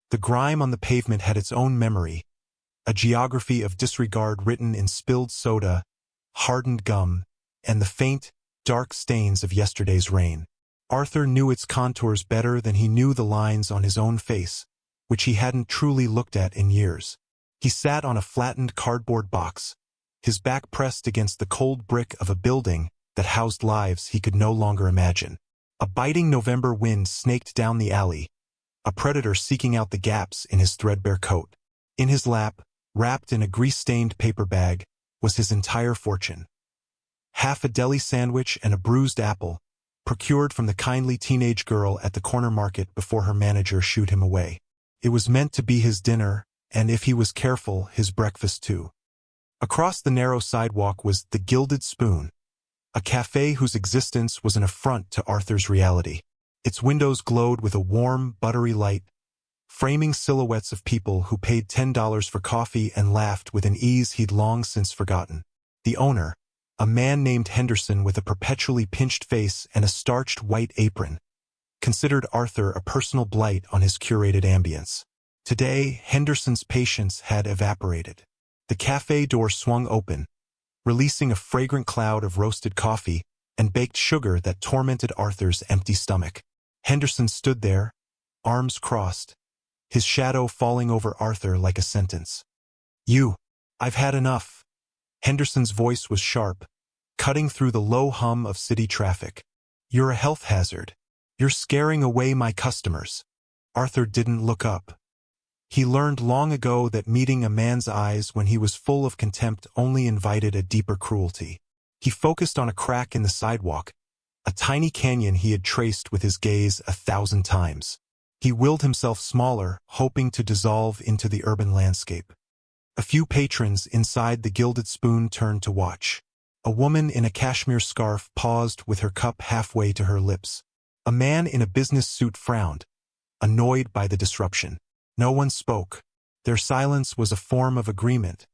The grime on the pavement had its own memory, a geography of disregard written in spilled soda, hardened gum, and the faint, dark stains of yesterday's rain. Arthur knew its contours better than he knew the lines on his own face, which he hadn't truly looked at in years. He sat on a flattened cardboard box, his back pressed against the cold brick of a building that housed lives he could no longer imagine. A biting November wind snaked down the alley, a predator seeking out the gaps in his threadbare coat. In his lap, wrapped in a grease-stained paper bag, was his entire fortune. Half a deli sandwich and a bruised apple, procured from the kindly teenage girl at the corner market before her manager shooed him away. It was meant to be his dinner, and if he was careful, his breakfast too. Across the narrow sidewalk was the Gilded Spoon, a cafe whose existence was an affront to Arthur's reality. Its windows glowed with a warm, buttery light, framing silhouettes of people who paid $10 for coffee and laughed with an ease he'd long since forgotten. The owner, a man named Henderson with a perpetually pinched face and a starched white apron, considered Arthur a personal blight on his curated ambience. Today, Henderson's patience had evaporated. The cafe door swung open, releasing a fragrant cloud of roasted coffee and baked sugar that tormented Arthur's empty stomach. Henderson stood there, arms crossed, his shadow falling over Arthur like a sentence. I've had enough." Henderson's voice was sharp, cutting through the low hum of city traffic. "You're a health hazard. You're scaring away my customers." Arthur didn't look up. He learned long ago that meeting a man's eyes when he was full of contempt only invited a deeper cruelty. He focused on a crack in the sidewalk, a tiny canyon he had traced with his gaze 1,000 times. He willed himself smaller, hoping to dissolve into the urban landscape. A few patrons inside the Gilded Spoon turned to watch. A woman in a cashmere scarf paused with her cup halfway to her lips. A man in a business suit frowned, annoyed by the disruption. No one spoke. Their silence was a form of agreement,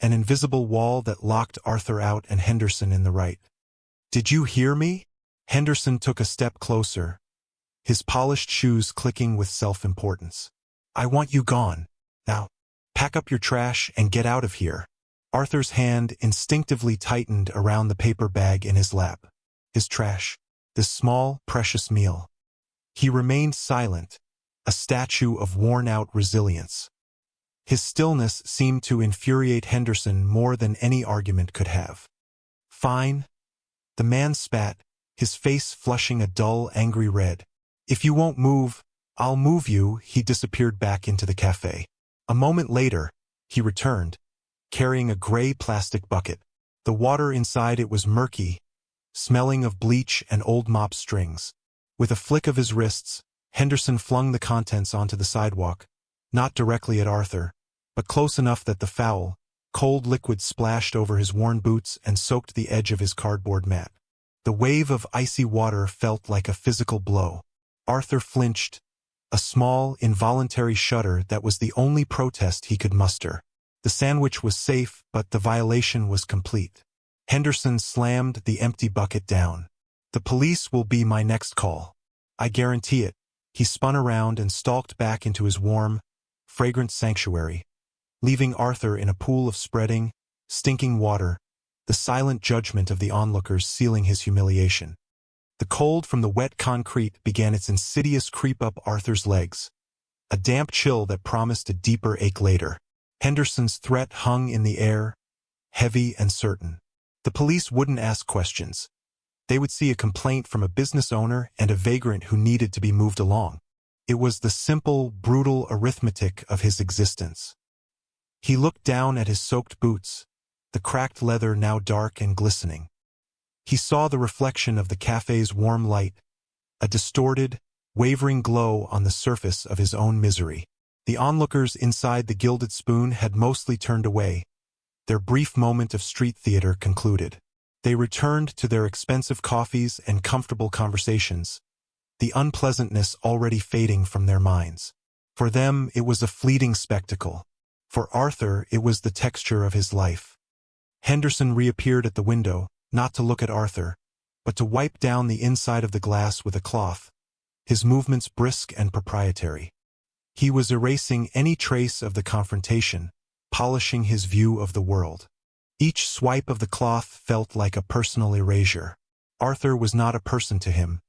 an invisible wall that locked Arthur out and Henderson in the right. "Did you hear me?" Henderson took a step closer, his polished shoes clicking with self-importance. "I want you gone. Now, pack up your trash and get out of here." Arthur's hand instinctively tightened around the paper bag in his lap. His trash, this small, precious meal. He remained silent, a statue of worn-out resilience. His stillness seemed to infuriate Henderson more than any argument could have. "Fine." The man spat, his face flushing a dull, angry red. "If you won't move, I'll move you." He disappeared back into the cafe. A moment later, he returned, carrying a gray plastic bucket. The water inside it was murky, smelling of bleach and old mop strings. With a flick of his wrists, Henderson flung the contents onto the sidewalk, not directly at Arthur, but close enough that the foul, cold liquid splashed over his worn boots and soaked the edge of his cardboard mat. The wave of icy water felt like a physical blow. Arthur flinched, a small, involuntary shudder that was the only protest he could muster. The sandwich was safe, but the violation was complete. Henderson slammed the empty bucket down. "The police will be my next call. I guarantee it." He spun around and stalked back into his warm, fragrant sanctuary, leaving Arthur in a pool of spreading, stinking water, the silent judgment of the onlookers sealing his humiliation. The cold from the wet concrete began its insidious creep up Arthur's legs, a damp chill that promised a deeper ache later. Henderson's threat hung in the air, heavy and certain. The police wouldn't ask questions. They would see a complaint from a business owner and a vagrant who needed to be moved along. It was the simple, brutal arithmetic of his existence. He looked down at his soaked boots, the cracked leather now dark and glistening. He saw the reflection of the cafe's warm light, a distorted, wavering glow on the surface of his own misery. The onlookers inside the Gilded Spoon had mostly turned away. Their brief moment of street theater concluded. They returned to their expensive coffees and comfortable conversations, the unpleasantness already fading from their minds. For them, it was a fleeting spectacle. For Arthur, it was the texture of his life. Henderson reappeared at the window, not to look at Arthur, but to wipe down the inside of the glass with a cloth, his movements brisk and proprietary. He was erasing any trace of the confrontation, polishing his view of the world. Each swipe of the cloth felt like a personal erasure. Arthur was not a person to him.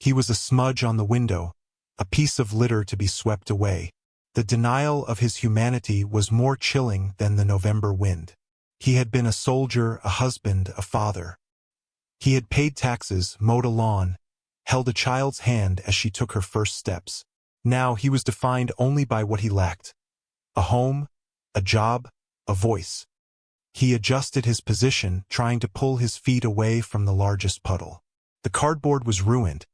He was a smudge on the window, a piece of litter to be swept away. The denial of his humanity was more chilling than the November wind. He had been a soldier, a husband, a father. He had paid taxes, mowed a lawn, held a child's hand as she took her first steps. Now he was defined only by what he lacked: a home, a job, a voice. He adjusted his position, trying to pull his feet away from the largest puddle. The cardboard was ruined,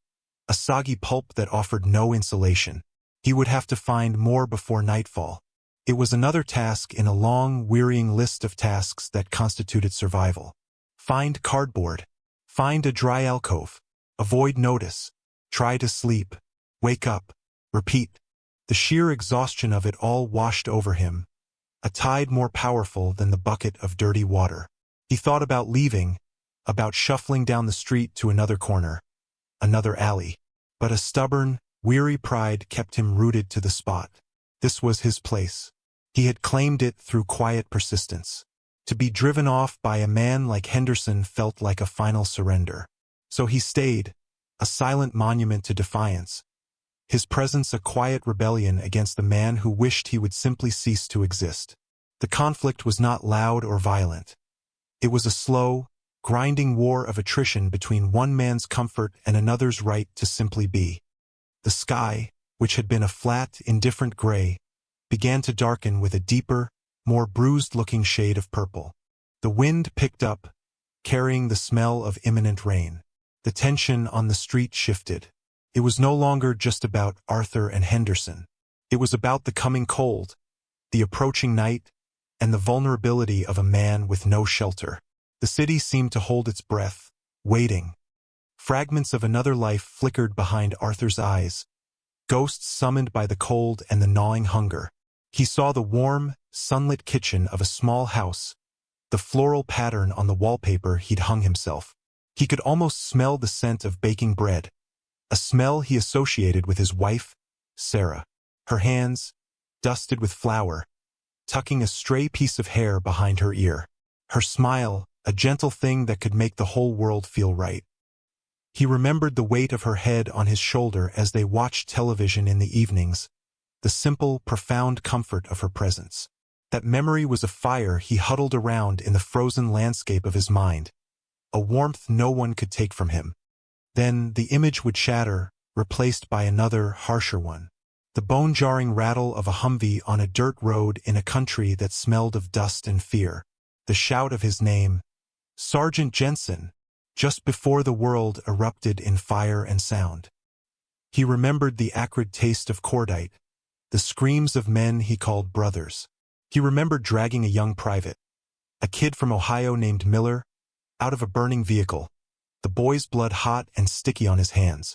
a soggy pulp that offered no insulation. He would have to find more before nightfall. It was another task in a long, wearying list of tasks that constituted survival. Find cardboard. Find a dry alcove. Avoid notice. Try to sleep. Wake up. Repeat. The sheer exhaustion of it all washed over him, a tide more powerful than the bucket of dirty water. He thought about leaving, about shuffling down the street to another corner, another alley. But a stubborn, weary pride kept him rooted to the spot. This was his place. He had claimed it through quiet persistence. To be driven off by a man like Henderson felt like a final surrender. So he stayed, a silent monument to defiance. His presence a quiet rebellion against the man who wished he would simply cease to exist. The conflict was not loud or violent. It was a slow, grinding war of attrition between one man's comfort and another's right to simply be. The sky, which had been a flat, indifferent gray, began to darken with a deeper, more bruised-looking shade of purple. The wind picked up, carrying the smell of imminent rain. The tension on the street shifted. It was no longer just about Arthur and Henderson. It was about the coming cold, the approaching night, and the vulnerability of a man with no shelter. The city seemed to hold its breath, waiting. Fragments of another life flickered behind Arthur's eyes, ghosts summoned by the cold and the gnawing hunger. He saw the warm, sunlit kitchen of a small house, the floral pattern on the wallpaper he'd hung himself. He could almost smell the scent of baking bread, a smell he associated with his wife, Sarah. Her hands, dusted with flour, tucking a stray piece of hair behind her ear. Her smile, a gentle thing that could make the whole world feel right. He remembered the weight of her head on his shoulder as they watched television in the evenings, the simple, profound comfort of her presence. That memory was a fire he huddled around in the frozen landscape of his mind, a warmth no one could take from him. Then the image would shatter, replaced by another, harsher one. The bone-jarring rattle of a Humvee on a dirt road in a country that smelled of dust and fear. The shout of his name, Sergeant Jensen, just before the world erupted in fire and sound. He remembered the acrid taste of cordite, the screams of men he called brothers. He remembered dragging a young private, a kid from Ohio named Miller, out of a burning vehicle, the boy's blood hot and sticky on his hands.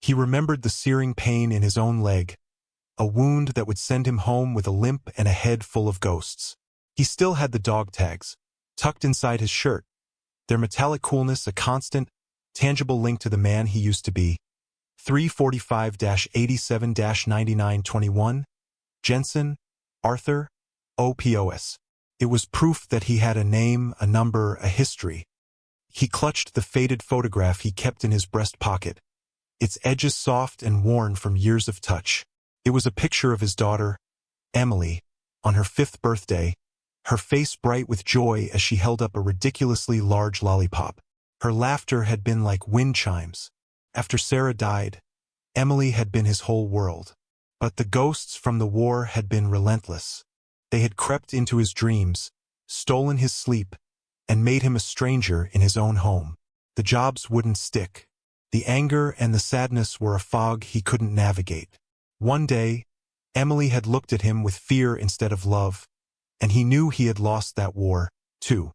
He remembered the searing pain in his own leg, a wound that would send him home with a limp and a head full of ghosts. He still had the dog tags, tucked inside his shirt, their metallic coolness a constant, tangible link to the man he used to be. 345-87-9921, Jensen, Arthur, OPOS. It was proof that he had a name, a number, a history. He clutched the faded photograph he kept in his breast pocket, its edges soft and worn from years of touch. It was a picture of his daughter, Emily, on her 5th birthday, her face bright with joy as she held up a ridiculously large lollipop. Her laughter had been like wind chimes. After Sarah died, Emily had been his whole world. But the ghosts from the war had been relentless. They had crept into his dreams, stolen his sleep, and made him a stranger in his own home. The jobs wouldn't stick. The anger and the sadness were a fog he couldn't navigate. One day, Emily had looked at him with fear instead of love, and he knew he had lost that war, too.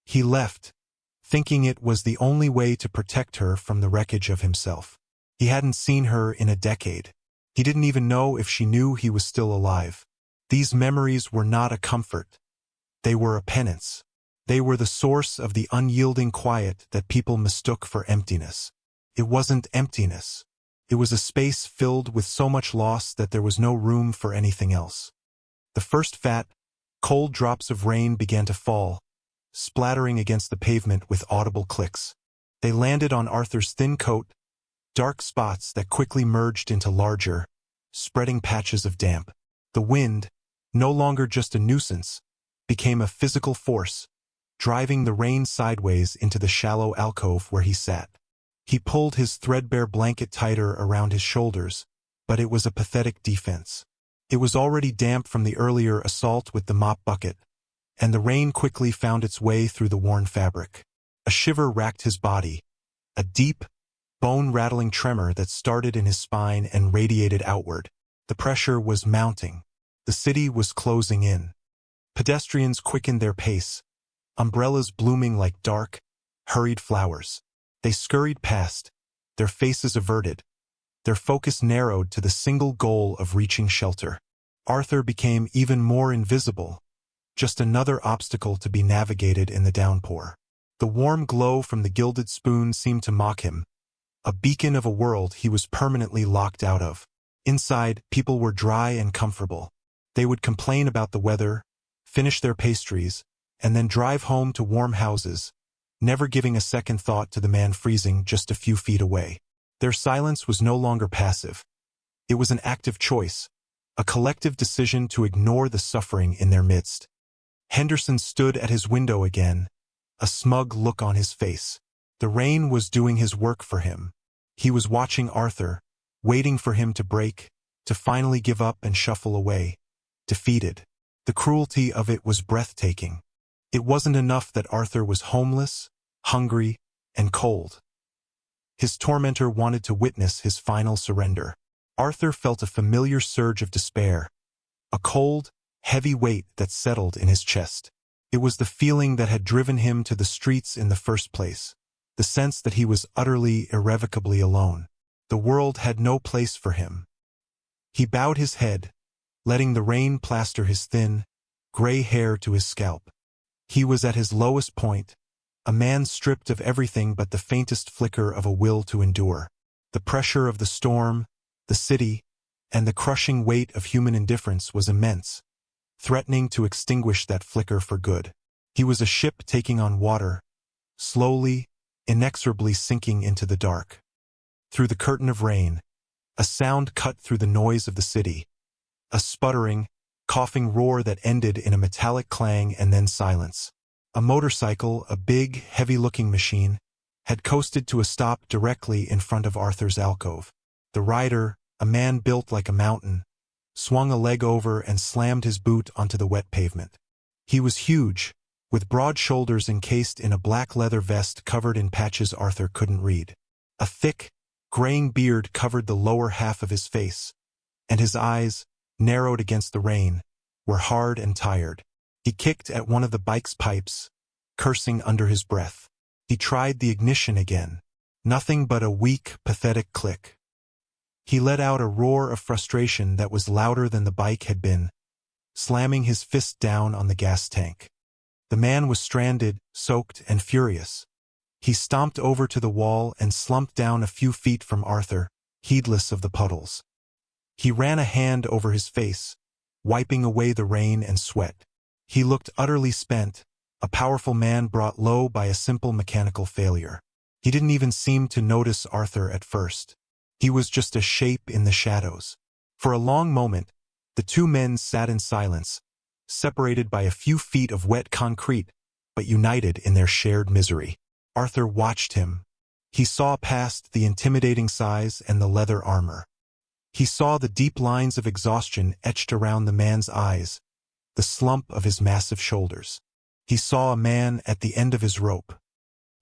He left, thinking it was the only way to protect her from the wreckage of himself. He hadn't seen her in a decade. He didn't even know if she knew he was still alive. These memories were not a comfort. They were a penance. They were the source of the unyielding quiet that people mistook for emptiness. It wasn't emptiness. It was a space filled with so much loss that there was no room for anything else. The first fat, cold drops of rain began to fall, splattering against the pavement with audible clicks. They landed on Arthur's thin coat, dark spots that quickly merged into larger, spreading patches of damp. The wind, no longer just a nuisance, became a physical force, driving the rain sideways into the shallow alcove where he sat. He pulled his threadbare blanket tighter around his shoulders, but it was a pathetic defense. It was already damp from the earlier assault with the mop bucket, and the rain quickly found its way through the worn fabric. A shiver racked his body, a deep, bone-rattling tremor that started in his spine and radiated outward. The pressure was mounting. The city was closing in. Pedestrians quickened their pace, umbrellas blooming like dark, hurried flowers. They scurried past, their faces averted, their focus narrowed to the single goal of reaching shelter. Arthur became even more invisible, just another obstacle to be navigated in the downpour. The warm glow from the gilded spoon seemed to mock him, a beacon of a world he was permanently locked out of. Inside, people were dry and comfortable. They would complain about the weather, finish their pastries, and then drive home to warm houses, never giving a second thought to the man freezing just a few feet away. Their silence was no longer passive. It was an active choice, a collective decision to ignore the suffering in their midst. Henderson stood at his window again, a smug look on his face. The rain was doing his work for him. He was watching Arthur, waiting for him to break, to finally give up and shuffle away, defeated. The cruelty of it was breathtaking. It wasn't enough that Arthur was homeless, hungry, and cold. His tormentor wanted to witness his final surrender. Arthur felt a familiar surge of despair, a cold, heavy weight that settled in his chest. It was the feeling that had driven him to the streets in the first place, the sense that he was utterly, irrevocably alone. The world had no place for him. He bowed his head, letting the rain plaster his thin, gray hair to his scalp. He was at his lowest point, a man stripped of everything but the faintest flicker of a will to endure. The pressure of the storm, the city, and the crushing weight of human indifference was immense, threatening to extinguish that flicker for good. He was a ship taking on water, slowly, inexorably sinking into the dark. Through the curtain of rain, a sound cut through the noise of the city, a sputtering, coughing roar that ended in a metallic clang and then silence. A motorcycle, a big, heavy-looking machine, had coasted to a stop directly in front of Arthur's alcove. The rider, a man built like a mountain, swung a leg over and slammed his boot onto the wet pavement. He was huge, with broad shoulders encased in a black leather vest covered in patches Arthur couldn't read. A thick, graying beard covered the lower half of his face, and his eyes, narrowed against the rain, were hard and tired. He kicked at one of the bike's pipes, cursing under his breath. He tried the ignition again. Nothing but a weak, pathetic click. He let out a roar of frustration that was louder than the bike had been, slamming his fist down on the gas tank. The man was stranded, soaked, and furious. He stomped over to the wall and slumped down a few feet from Arthur, heedless of the puddles. He ran a hand over his face, wiping away the rain and sweat. He looked utterly spent, a powerful man brought low by a simple mechanical failure. He didn't even seem to notice Arthur at first. He was just a shape in the shadows. For a long moment, the two men sat in silence, separated by a few feet of wet concrete, but united in their shared misery. Arthur watched him. He saw past the intimidating size and the leather armor. He saw the deep lines of exhaustion etched around the man's eyes, the slump of his massive shoulders. He saw a man at the end of his rope.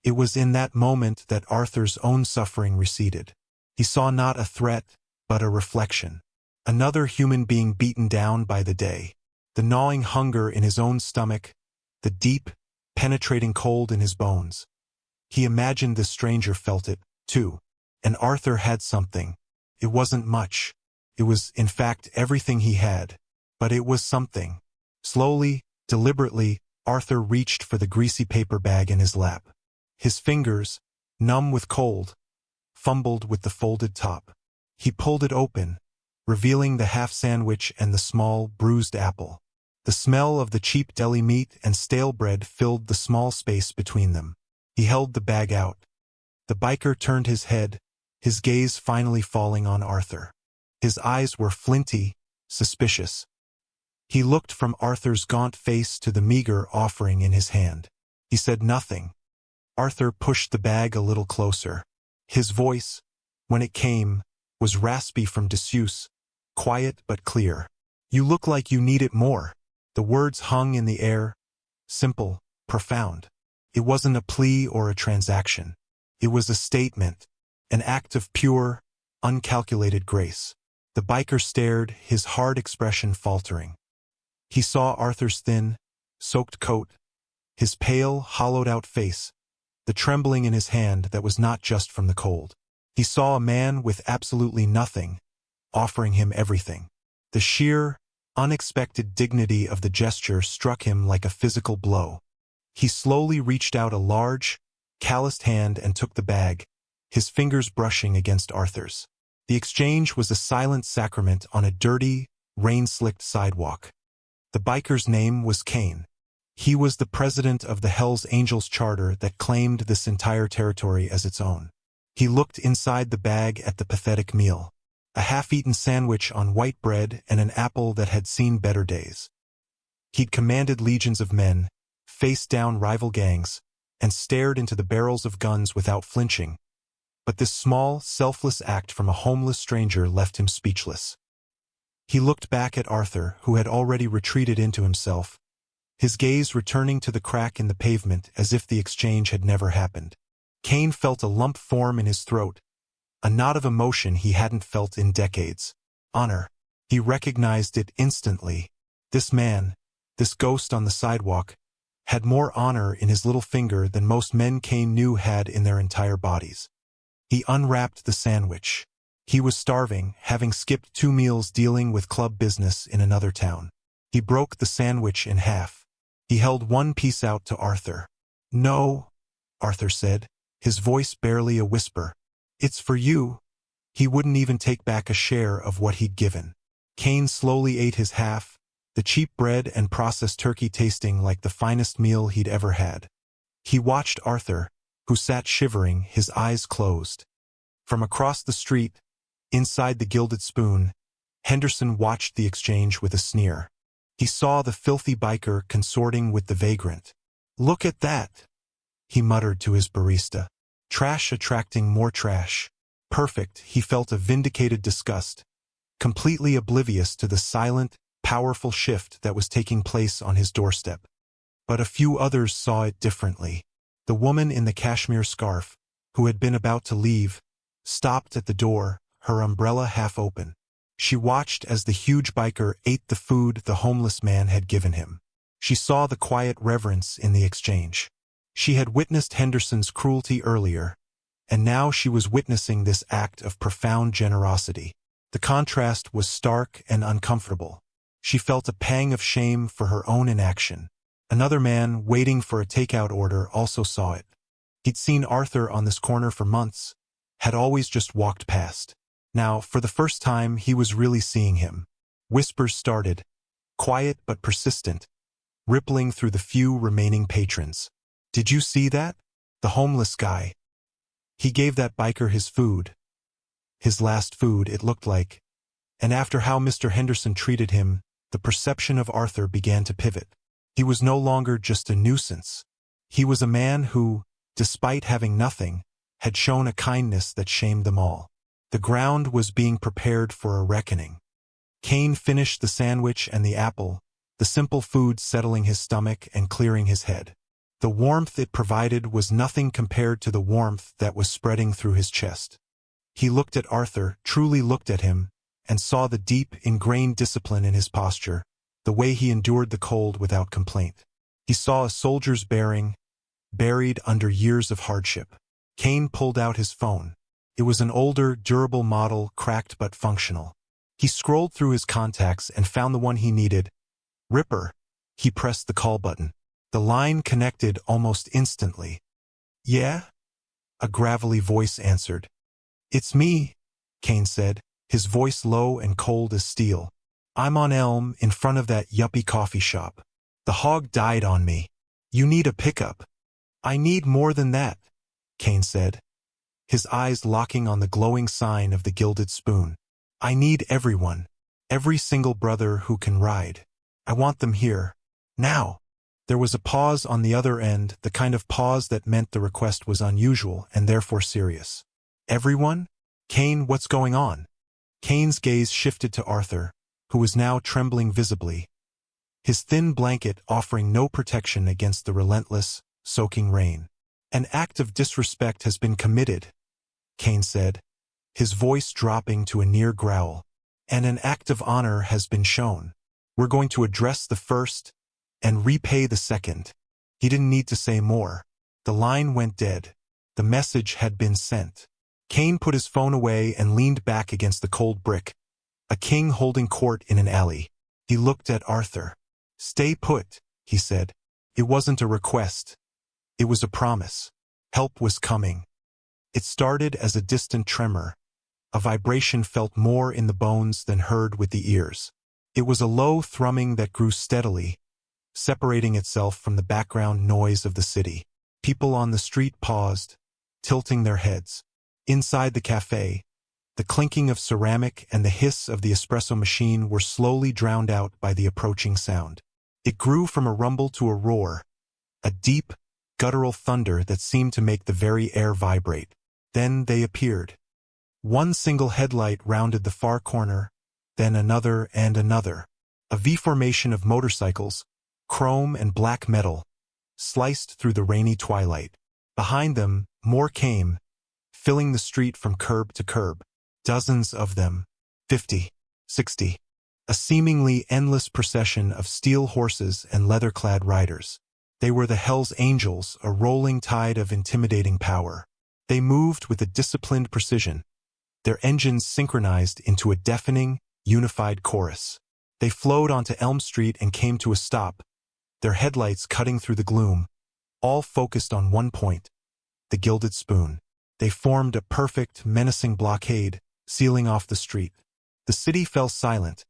It was in that moment that Arthur's own suffering receded. He saw not a threat, but a reflection. Another human being beaten down by the day. The gnawing hunger in his own stomach, the deep, penetrating cold in his bones. He imagined the stranger felt it, too. And Arthur had something. It wasn't much. It was, in fact, everything he had. But it was something. Slowly, deliberately, Arthur reached for the greasy paper bag in his lap. His fingers, numb with cold, fumbled with the folded top. He pulled it open, revealing the half sandwich and the small, bruised apple. The smell of the cheap deli meat and stale bread filled the small space between them. He held the bag out. The biker turned his head, his gaze finally falling on Arthur. His eyes were flinty, suspicious. He looked from Arthur's gaunt face to the meager offering in his hand. He said nothing. Arthur pushed the bag a little closer. His voice, when it came, was raspy from disuse, quiet but clear. "You look like you need it more." The words hung in the air, simple, profound. It wasn't a plea or a transaction. It was a statement, an act of pure, uncalculated grace. The biker stared, his hard expression faltering. He saw Arthur's thin, soaked coat, his pale, hollowed-out face, the trembling in his hand that was not just from the cold. He saw a man with absolutely nothing, offering him everything. The sheer, unexpected dignity of the gesture struck him like a physical blow. He slowly reached out a large, calloused hand and took the bag, his fingers brushing against Arthur's. The exchange was a silent sacrament on a dirty, rain-slicked sidewalk. The biker's name was Kane. He was the president of the Hells Angels charter that claimed this entire territory as its own. He looked inside the bag at the pathetic meal. A half-eaten sandwich on white bread and an apple that had seen better days. He'd commanded legions of men, faced down rival gangs, and stared into the barrels of guns without flinching. But this small, selfless act from a homeless stranger left him speechless. He looked back at Arthur, who had already retreated into himself, his gaze returning to the crack in the pavement as if the exchange had never happened. Kane felt a lump form in his throat, a knot of emotion he hadn't felt in decades. Honor. He recognized it instantly. This man, this ghost on the sidewalk, had more honor in his little finger than most men Kane knew had in their entire bodies. He unwrapped the sandwich. He was starving, having skipped 2 meals dealing with club business in another town. He broke the sandwich in half. He held one piece out to Arthur. "No," Arthur said, his voice barely a whisper. "It's for you." He wouldn't even take back a share of what he'd given. Kane slowly ate his half, the cheap bread and processed turkey tasting like the finest meal he'd ever had. He watched Arthur, who sat shivering, his eyes closed. From across the street, inside the Gilded Spoon, Henderson watched the exchange with a sneer. He saw the filthy biker consorting with the vagrant. "Look at that," he muttered to his barista. Trash attracting more trash. Perfect, he felt a vindicated disgust, completely oblivious to the silent, powerful shift that was taking place on his doorstep. But a few others saw it differently. The woman in the cashmere scarf, who had been about to leave, stopped at the door, her umbrella half open. She watched as the huge biker ate the food the homeless man had given him. She saw the quiet reverence in the exchange. She had witnessed Henderson's cruelty earlier, and now she was witnessing this act of profound generosity. The contrast was stark and uncomfortable. She felt a pang of shame for her own inaction. Another man, waiting for a takeout order, also saw it. He'd seen Arthur on this corner for months, had always just walked past. Now, for the first time, he was really seeing him. Whispers started, quiet but persistent, rippling through the few remaining patrons. "Did you see that? The homeless guy. He gave that biker his food. His last food, it looked like. And after how Mr. Henderson treated him, the perception of Arthur began to pivot. He was no longer just a nuisance. He was a man who, despite having nothing, had shown a kindness that shamed them all. The ground was being prepared for a reckoning. Kane finished the sandwich and the apple, the simple food settling his stomach and clearing his head. The warmth it provided was nothing compared to the warmth that was spreading through his chest. He looked at Arthur, truly looked at him, and saw the deep, ingrained discipline in his posture, the way he endured the cold without complaint. He saw a soldier's bearing, buried under years of hardship. Kane pulled out his phone. It was an older, durable model, cracked but functional. He scrolled through his contacts and found the one he needed. "Ripper." He pressed the call button. The line connected almost instantly. "Yeah?" A gravelly voice answered. "It's me, Kane said, his voice low and cold as steel. I'm on Elm, in front of that yuppie coffee shop. The hog died on me. You need a pickup. I need more than that, Kane said, his eyes locking on the glowing sign of the gilded spoon. I need everyone, every single brother who can ride. I want them here, now. There was a pause on the other end, the kind of pause that meant the request was unusual and therefore serious. Everyone? Kane, what's going on? Kane's gaze shifted to Arthur, who was now trembling visibly, his thin blanket offering no protection against the relentless, soaking rain. An act of disrespect has been committed, Kane said, his voice dropping to a near growl. And an act of honor has been shown. We're going to address the first and repay the second. He didn't need to say more. The line went dead. The message had been sent. Kane put his phone away and leaned back against the cold brick, a king holding court in an alley. He looked at Arthur. Stay put, he said. It wasn't a request. It was a promise. Help was coming. It started as a distant tremor, a vibration felt more in the bones than heard with the ears. It was a low thrumming that grew steadily, separating itself from the background noise of the city. People on the street paused, tilting their heads. Inside the cafe, the clinking of ceramic and the hiss of the espresso machine were slowly drowned out by the approaching sound. It grew from a rumble to a roar, a deep, guttural thunder that seemed to make the very air vibrate. Then they appeared. One single headlight rounded the far corner, then another and another. A V-formation of motorcycles, chrome and black metal, sliced through the rainy twilight. Behind them, more came, filling the street from curb to curb. Dozens of them, 50, 60. A seemingly endless procession of steel horses and leather-clad riders. They were the Hell's Angels, a rolling tide of intimidating power. They moved with a disciplined precision, their engines synchronized into a deafening, unified chorus. They flowed onto Elm Street and came to a stop, their headlights cutting through the gloom, all focused on one point, the Gilded Spoon. They formed a perfect, menacing blockade, sealing off the street. The city fell silent,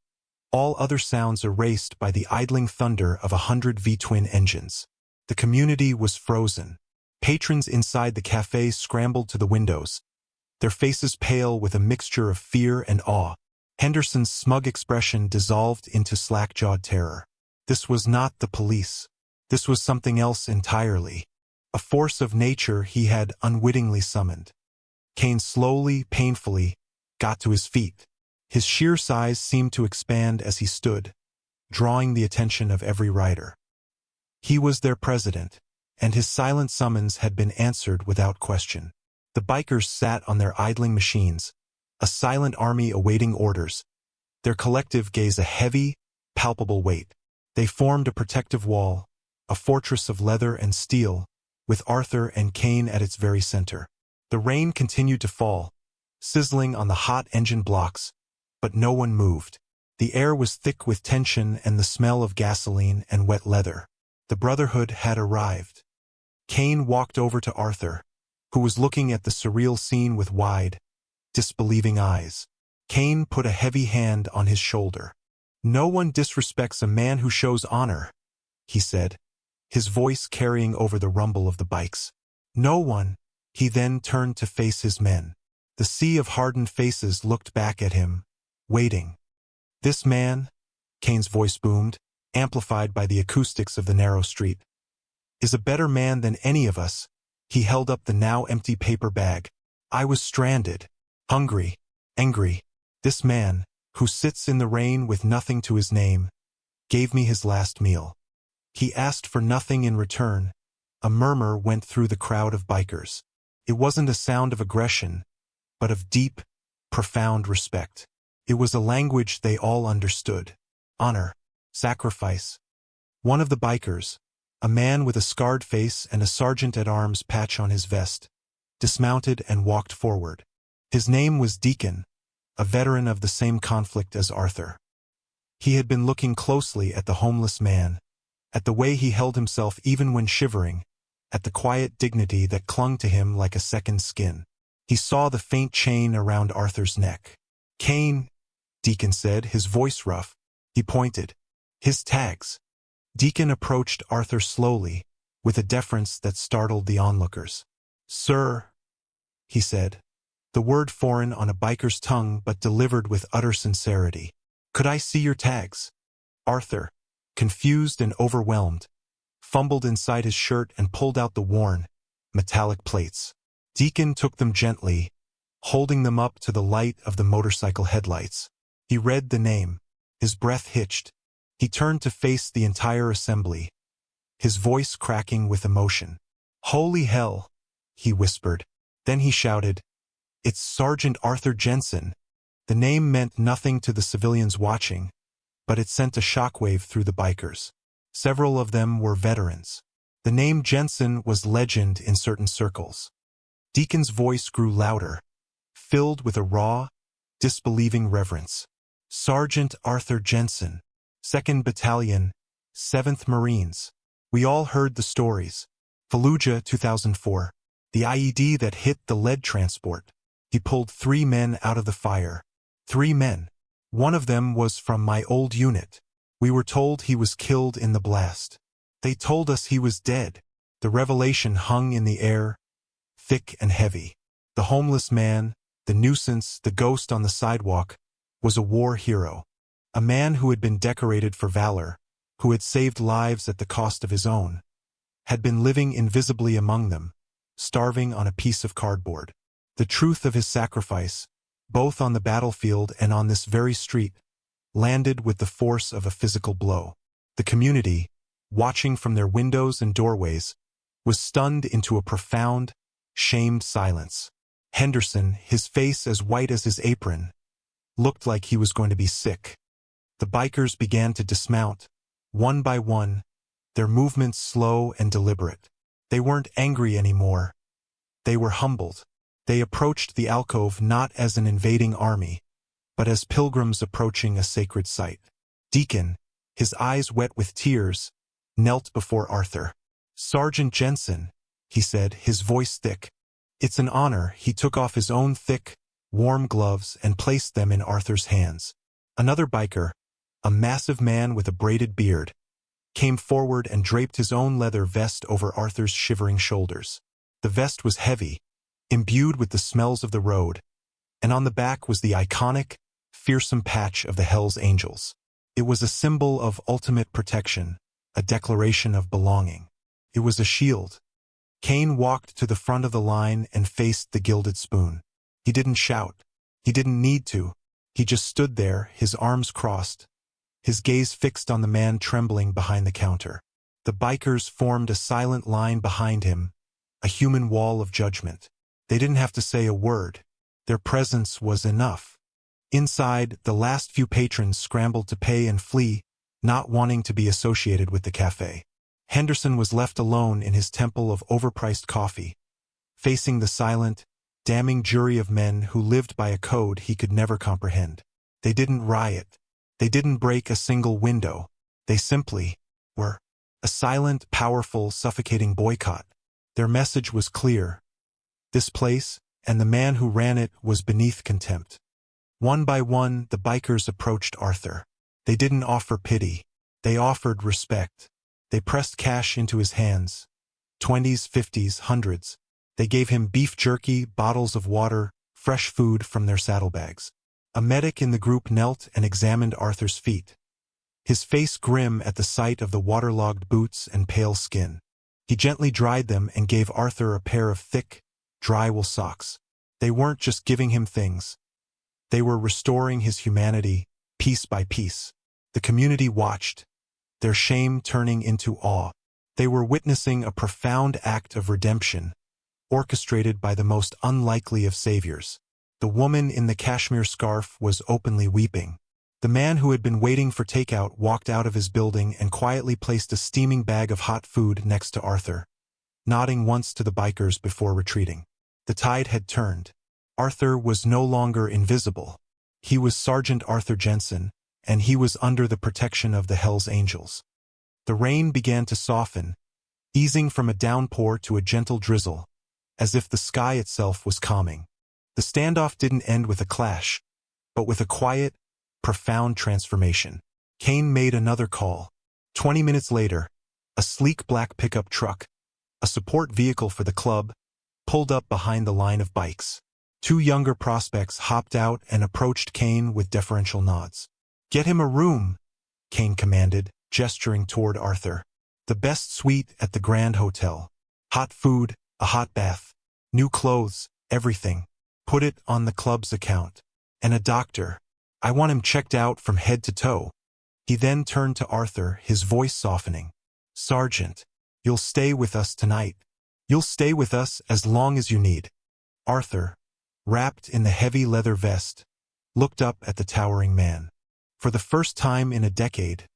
all other sounds erased by the idling thunder of 100 V-twin engines. The community was frozen. Patrons inside the cafe scrambled to the windows, their faces pale with a mixture of fear and awe. Henderson's smug expression dissolved into slack-jawed terror. This was not the police. This was something else entirely. A force of nature he had unwittingly summoned. Kane slowly, painfully, got to his feet. His sheer size seemed to expand as he stood, drawing the attention of every rider. He was their president, and his silent summons had been answered without question. The bikers sat on their idling machines, a silent army awaiting orders, their collective gaze a heavy, palpable weight. They formed a protective wall, a fortress of leather and steel, with Arthur and Kane at its very center. The rain continued to fall, sizzling on the hot engine blocks, but no one moved. The air was thick with tension and the smell of gasoline and wet leather. The Brotherhood had arrived. Kane walked over to Arthur, who was looking at the surreal scene with wide, disbelieving eyes. Kane put a heavy hand on his shoulder. No one disrespects a man who shows honor, he said, his voice carrying over the rumble of the bikes. No one. He then turned to face his men. The sea of hardened faces looked back at him, waiting. This man, Kane's voice boomed, amplified by the acoustics of the narrow street, is a better man than any of us. He held up the now empty paper bag. I was stranded, hungry, angry. This man, who sits in the rain with nothing to his name, gave me his last meal. He asked for nothing in return. A murmur went through the crowd of bikers. It wasn't a sound of aggression, but of deep, profound respect. It was a language they all understood. Honor, sacrifice. One of the bikers, a man with a scarred face and a sergeant-at-arms patch on his vest, dismounted and walked forward. His name was Deacon, a veteran of the same conflict as Arthur. He had been looking closely at the homeless man, at the way he held himself even when shivering, at the quiet dignity that clung to him like a second skin. He saw the faint chain around Arthur's neck. "Kane," Deacon said, his voice rough. He pointed. "His tags." Deacon approached Arthur slowly, with a deference that startled the onlookers. "Sir," he said, the word foreign on a biker's tongue but delivered with utter sincerity. "Could I see your tags?" Arthur, confused and overwhelmed, fumbled inside his shirt and pulled out the worn, metallic plates. Deacon took them gently, holding them up to the light of the motorcycle headlights. He read the name. His breath hitched. He turned to face the entire assembly, his voice cracking with emotion. "Holy hell," he whispered. Then he shouted, "It's Sergeant Arthur Jensen." The name meant nothing to the civilians watching, but it sent a shockwave through the bikers. Several of them were veterans. The name Jensen was legend in certain circles. Deacon's voice grew louder, filled with a raw, disbelieving reverence. "Sergeant Arthur Jensen, 2nd Battalion, 7th Marines. We all heard the stories. Fallujah 2004. The IED that hit the lead transport. He pulled 3 men out of the fire. 3 men. One of them was from my old unit. We were told he was killed in the blast. They told us he was dead." The revelation hung in the air, thick and heavy. The homeless man, the nuisance, the ghost on the sidewalk, was a war hero. A man who had been decorated for valor, who had saved lives at the cost of his own, had been living invisibly among them, starving on a piece of cardboard. The truth of his sacrifice, both on the battlefield and on this very street, landed with the force of a physical blow. The community, watching from their windows and doorways, was stunned into a profound, shamed silence. Henderson, his face as white as his apron, looked like he was going to be sick. The bikers began to dismount, one by one, their movements slow and deliberate. They weren't angry anymore. They were humbled. They approached the alcove not as an invading army, but as pilgrims approaching a sacred site. Deacon, his eyes wet with tears, knelt before Arthur. "Sergeant Jensen," he said, his voice thick. "It's an honor." He took off his own thick, warm gloves and placed them in Arthur's hands. Another biker, a massive man with a braided beard, came forward and draped his own leather vest over Arthur's shivering shoulders. The vest was heavy, imbued with the smells of the road, and on the back was the iconic, fearsome patch of the Hells Angels. It was a symbol of ultimate protection, a declaration of belonging. It was a shield. Kane walked to the front of the line and faced the gilded spoon. He didn't shout. He didn't need to. He just stood there, his arms crossed, his gaze fixed on the man trembling behind the counter. The bikers formed a silent line behind him, a human wall of judgment. They didn't have to say a word. Their presence was enough. Inside, the last few patrons scrambled to pay and flee, not wanting to be associated with the cafe. Henderson was left alone in his temple of overpriced coffee, facing the silent, damning jury of men who lived by a code he could never comprehend. They didn't riot. They didn't break a single window. They simply were. A silent, powerful, suffocating boycott. Their message was clear. This place, and the man who ran it, was beneath contempt. One by one, the bikers approached Arthur. They didn't offer pity. They offered respect. They pressed cash into his hands. 20s, 50s, hundreds. They gave him beef jerky, bottles of water, fresh food from their saddlebags. A medic in the group knelt and examined Arthur's feet, his face grim at the sight of the waterlogged boots and pale skin. He gently dried them and gave Arthur a pair of thick, dry wool socks. They weren't just giving him things. They were restoring his humanity, piece by piece. The community watched, their shame turning into awe. They were witnessing a profound act of redemption, orchestrated by the most unlikely of saviors. The woman in the cashmere scarf was openly weeping. The man who had been waiting for takeout walked out of his building and quietly placed a steaming bag of hot food next to Arthur, nodding once to the bikers before retreating. The tide had turned. Arthur was no longer invisible. He was Sergeant Arthur Jensen, and he was under the protection of the Hells Angels. The rain began to soften, easing from a downpour to a gentle drizzle, as if the sky itself was calming. The standoff didn't end with a clash, but with a quiet, profound transformation. Kane made another call. 20 minutes later, a sleek black pickup truck, a support vehicle for the club, pulled up behind the line of bikes. Two younger prospects hopped out and approached Kane with deferential nods. "Get him a room," Kane commanded, gesturing toward Arthur. "The best suite at the Grand Hotel. Hot food, a hot bath, new clothes, everything. Put it on the club's account. And a doctor. I want him checked out from head to toe." He then turned to Arthur, his voice softening. "Sergeant, you'll stay with us tonight. You'll stay with us as long as you need." Arthur, wrapped in the heavy leather vest, looked up at the towering man. For the first time in a decade,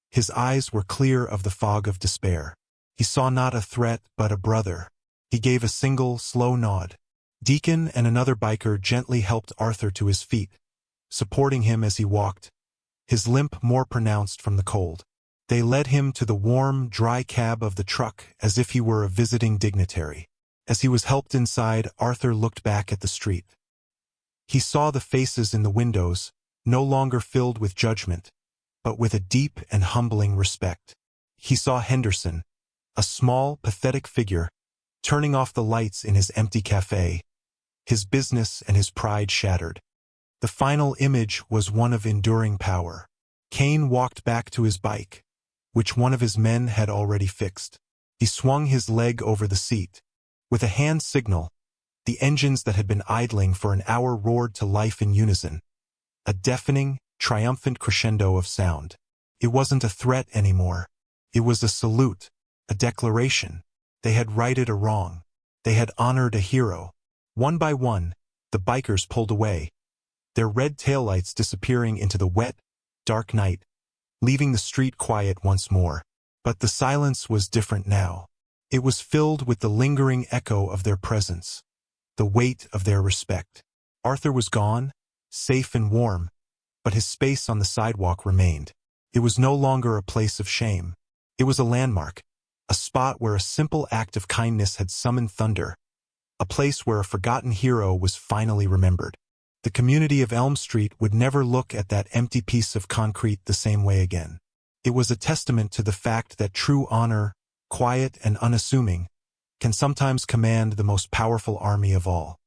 his eyes were clear of the fog of despair. He saw not a threat but a brother. He gave a single, slow nod. Deacon and another biker gently helped Arthur to his feet, supporting him as he walked, his limp more pronounced from the cold. They led him to the warm, dry cab of the truck as if he were a visiting dignitary. As he was helped inside, Arthur looked back at the street. He saw the faces in the windows, no longer filled with judgment, but with a deep and humbling respect. He saw Henderson, a small, pathetic figure, turning off the lights in his empty cafe, his business and his pride shattered. The final image was one of enduring power. Kane walked back to his bike, which one of his men had already fixed. He swung his leg over the seat. With a hand signal, the engines that had been idling for an hour roared to life in unison, a deafening, triumphant crescendo of sound. It wasn't a threat anymore. It was a salute, a declaration. They had righted a wrong. They had honored a hero. One by one, the bikers pulled away, their red taillights disappearing into the wet, dark night, leaving the street quiet once more. But the silence was different now. It was filled with the lingering echo of their presence, the weight of their respect. Arthur was gone, safe and warm, but his space on the sidewalk remained. It was no longer a place of shame. It was a landmark, a spot where a simple act of kindness had summoned thunder, a place where a forgotten hero was finally remembered. The community of Elm Street would never look at that empty piece of concrete the same way again. It was a testament to the fact that true honor, quiet and unassuming, can sometimes command the most powerful army of all.